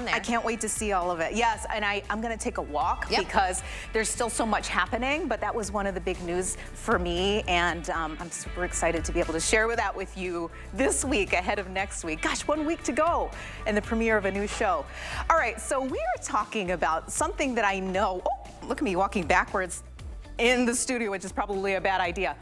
I can't wait to see all of it. Yes, and I'm going to take a walk because there's still so much happening, but that was one of the big news for me, and I'm super excited to be able to share that with you this week ahead of next week. Gosh, 1 week to go and the premiere of a new show. All right, so we are talking about something that I know, oh, look at me walking backwards in the studio, which is probably a bad idea.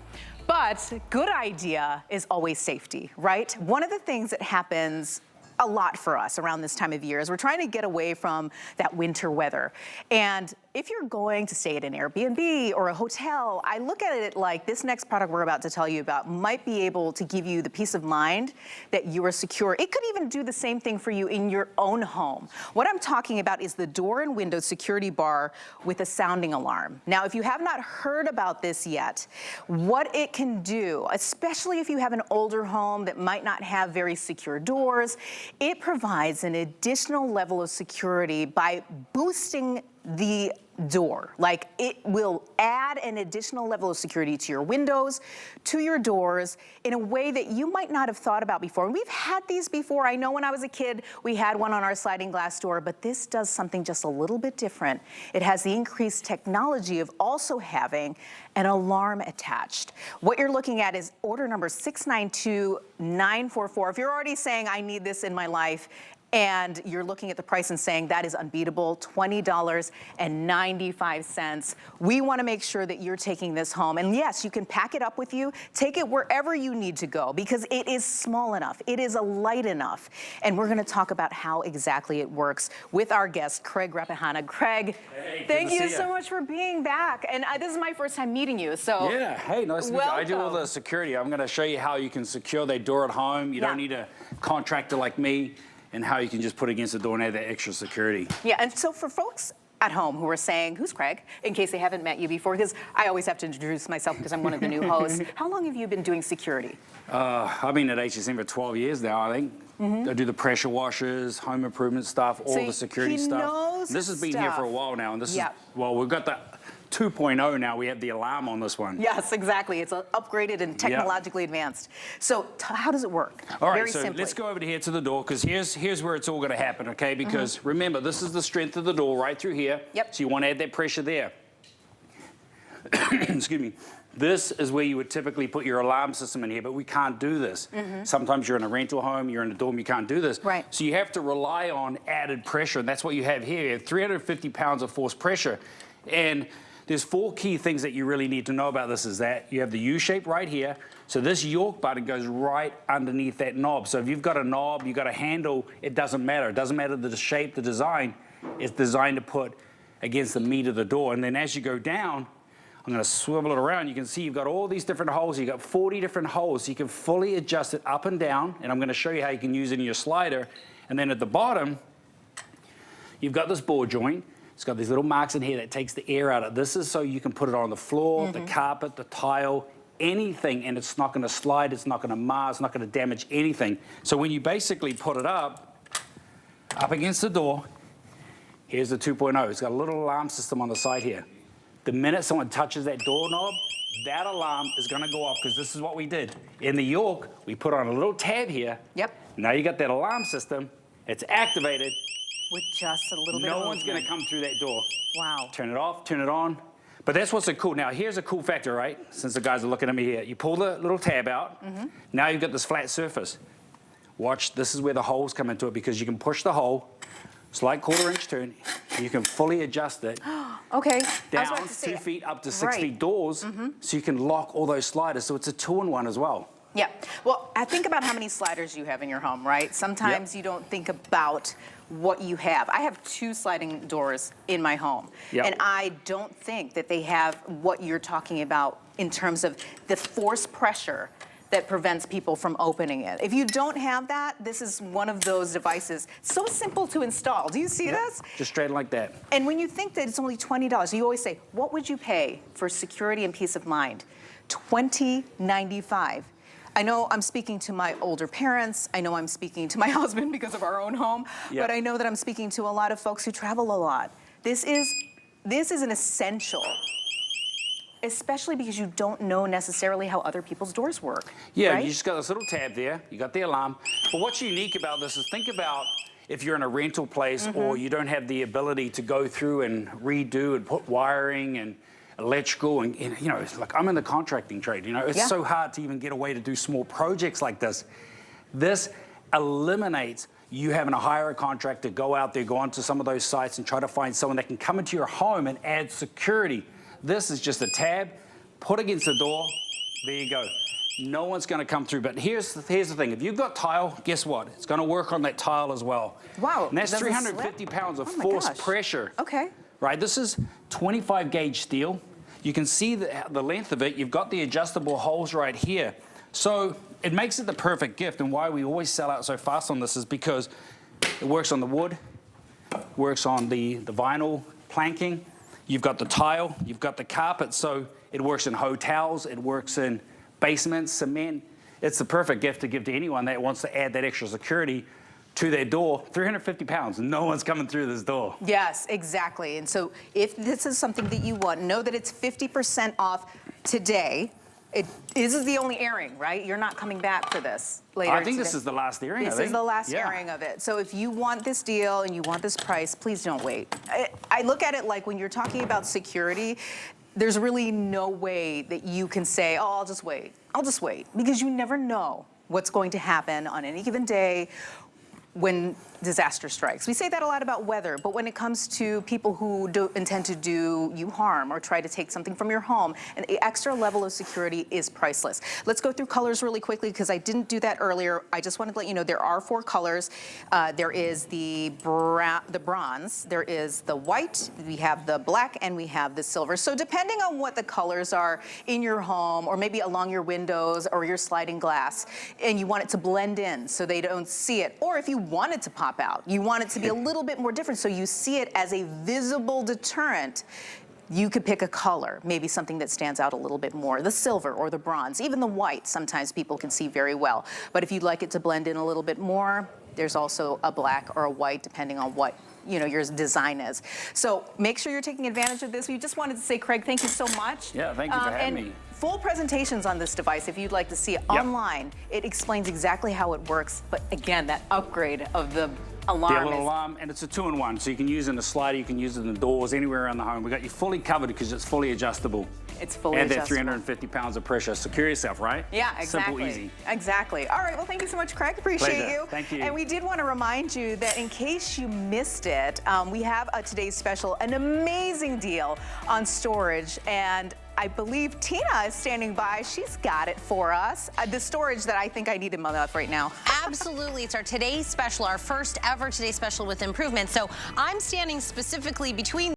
But good idea is always safety, right? One of the things that happens a lot for us around this time of year is we're trying to get away from that winter weather. And if you're going to stay at an Airbnb or a hotel, I look at it like this next product we're about to tell you about might be able to give you the peace of mind that you are secure. It could even do the same thing for you in your own home. What I'm talking about is the door and window security bar with a sounding alarm. Now, if you have not heard about this yet, what it can do, especially if you have an older home that might not have very secure doors, it provides an additional level of security by boosting the door. Like, it will add an additional level of security to your windows, to your doors, in a way that you might not have thought about before. And we've had these before. I know when I was a kid, we had one on our sliding glass door, but this does something just a little bit different. It has the increased technology of also having an alarm attached. What you're looking at is order number 692944. If you're already saying, I need this in my life, and you're looking at the price and saying that is unbeatable, $20.95. We want to make sure that you're taking this home. And yes, you can pack it up with you, take it wherever you need to go, because it is small enough, it is light enough. And we're going to talk about how exactly it works with our guest, Craig Rapahana. Craig, hey, thank you so much for being back. And this is my first time meeting you, so yeah, hey, nice to meet you. I do all the security. I'm going to show you how you can secure that door at home. You don't need a contractor like me, and how you can just put it against the door and add that extra security. Yeah, and so for folks at home who are saying, who's Craig, in case they haven't met you before, because I always have to introduce myself because I'm one of the new hosts. How long have you been doing security? I've been at HSM for 12 years now, I think. I do the pressure washers, home improvement stuff, all the security stuff. This has been here for a while now, and this is, well, we've got the 2.0 now. We have the alarm on this one. Yes, exactly. It's upgraded and technologically advanced. So how does it work? All right, so let's go over here to the door, because here's where it's all going to happen, okay? Because remember, this is the strength of the door right through here. So you want to add that pressure there. Excuse me. This is where you would typically put your alarm system in here, but we can't do this. Sometimes you're in a rental home, you're in a dorm, you can't do this. Right. So you have to rely on added pressure, and that's what you have here. You have 350 pounds of forced pressure. And there's 4 key things that you really need to know about this. Is that you have the U shape right here. So this York button goes right underneath that knob. So if you've got a knob, you've got a handle, it doesn't matter. It doesn't matter the shape, the design. It's designed to put against the meat of the door. And then as you go down, I'm going to swivel it around. You can see you've got all these different holes. You've got 40 different holes. So you can fully adjust it up and down. And I'm going to show you how you can use it in your slider. And then at the bottom, you've got this ball joint. It's got these little marks in here that takes the air out of it. This is so you can put it on the floor, the carpet, the tile, anything, and it's not going to slide, it's not going to mar, it's not going to damage anything. So when you basically put it up against the door, here's the 2.0. It's got a little alarm system on the side here. The minute someone touches that doorknob, that alarm is going to go off, because this is what we did. In the York, we put on a little tab here. Now you got that alarm system. It's activated. With just a little bit of movement. No one's going to come through that door. Wow. Turn it off, turn it on. But that's what's so cool. Now, here's a cool factor, right? Since the guys are looking at me here. You pull the little tab out. Now you've got this flat surface. Watch, this is where the holes come into it, because you can push the hole, slight 1/4 inch turn, and you can fully adjust it. Okay. Down 2 feet up to 6 feet doors, so you can lock all those sliders. So it's a 2-in-1 as well. Yeah. Well, I think about how many sliders you have in your home, right? Sometimes you don't think about what you have. I have 2 sliding doors in my home, and I don't think that they have what you're talking about in terms of the force pressure that prevents people from opening it. If you don't have that, this is one of those devices. So simple to install. Do you see this? Just straight like that. And when you think that it's only $20, you always say, what would you pay for security and peace of mind? $20.95. I know I'm speaking to my older parents. I know I'm speaking to my husband because of our own home. But I know that I'm speaking to a lot of folks who travel a lot. This is an essential, especially because you don't know necessarily how other people's doors work. Yeah, right? you just got this little tab there. You got the alarm. But what's unique about this is, think about if you're in a rental place or you don't have the ability to go through and redo and put wiring and electrical and you know, it's like I'm in the contracting trade, you know, it's so hard to even get away to do small projects like this. This eliminates you having to hire a contractor, go out there, go onto some of those sites and try to find someone that can come into your home and add security. This is just a tab, put against the door, there you go. No one's going to come through. But here's the thing. If you've got tile, guess what? It's going to work on that tile as well. Wow. And that's 350 pounds of force pressure. Okay. Right? This is 25 gauge steel. You can see the length of it. You've got the adjustable holes right here. So it makes it the perfect gift. And why we always sell out so fast on this is because it works on the wood, works on the vinyl planking. You've got the tile, you've got the carpet. So it works in hotels, it works in basements, cement. It's the perfect gift to give to anyone that wants to add that extra security to their door. 350 pounds, no one's coming through this door. Yes, exactly. And so if this is something that you want, know that it's 50% off today. This is the only airing, right? You're not coming back for this later I think today. this is the last airing. This is the last airing of it. So if you want this deal and you want this price, please don't wait. I look at it like when you're talking about security, there's really no way that you can say, oh, I'll just wait. I'll just wait. Because you never know what's going to happen on any given day when disaster strikes. We say that a lot about weather, but when it comes to people who intend to do you harm or try to take something from your home, an extra level of security is priceless. Let's go through colors really quickly because I didn't do that earlier. I just wanted to let you know there are 4 colors. There is the bronze, there is the white, we have the black, and we have the silver. So depending on what the colors are in your home or maybe along your windows or your sliding glass, and you want it to blend in so they don't see it, or if you want it to pop out, you want it to be a little bit more different so you see it as a visible deterrent, you could pick a color, maybe something that stands out a little bit more, the silver or the bronze, even the white, sometimes people can see very well. But if you'd like it to blend in a little bit more, there's also a black or a white depending on what your design is. So make sure you're taking advantage of this. We just wanted to say, Craig, thank you so much. Yeah, thank you for having me. Full presentations on this device, if you'd like to see it online, it explains exactly how it works. But again, that upgrade of the alarm. The little alarm, and it's a 2-in-1, so you can use it in the slider, you can use it in the doors, anywhere around the home. We got you fully covered because it's fully adjustable. It's fully adjustable. adjustable. And that 350 pounds of pressure. Secure yourself, right? Yeah, exactly. Simple, easy. Exactly. All right, well, thank you so much, Craig. Appreciate Pleasure. you. Thank you. And we did want to remind you that in case you missed it, we have today's special, an amazing deal on storage. And I believe Tina is standing by. She's got it for us. The storage that I think I need in my life right now. Absolutely. It's our today's special, our first ever today's special with improvements. So I'm standing specifically between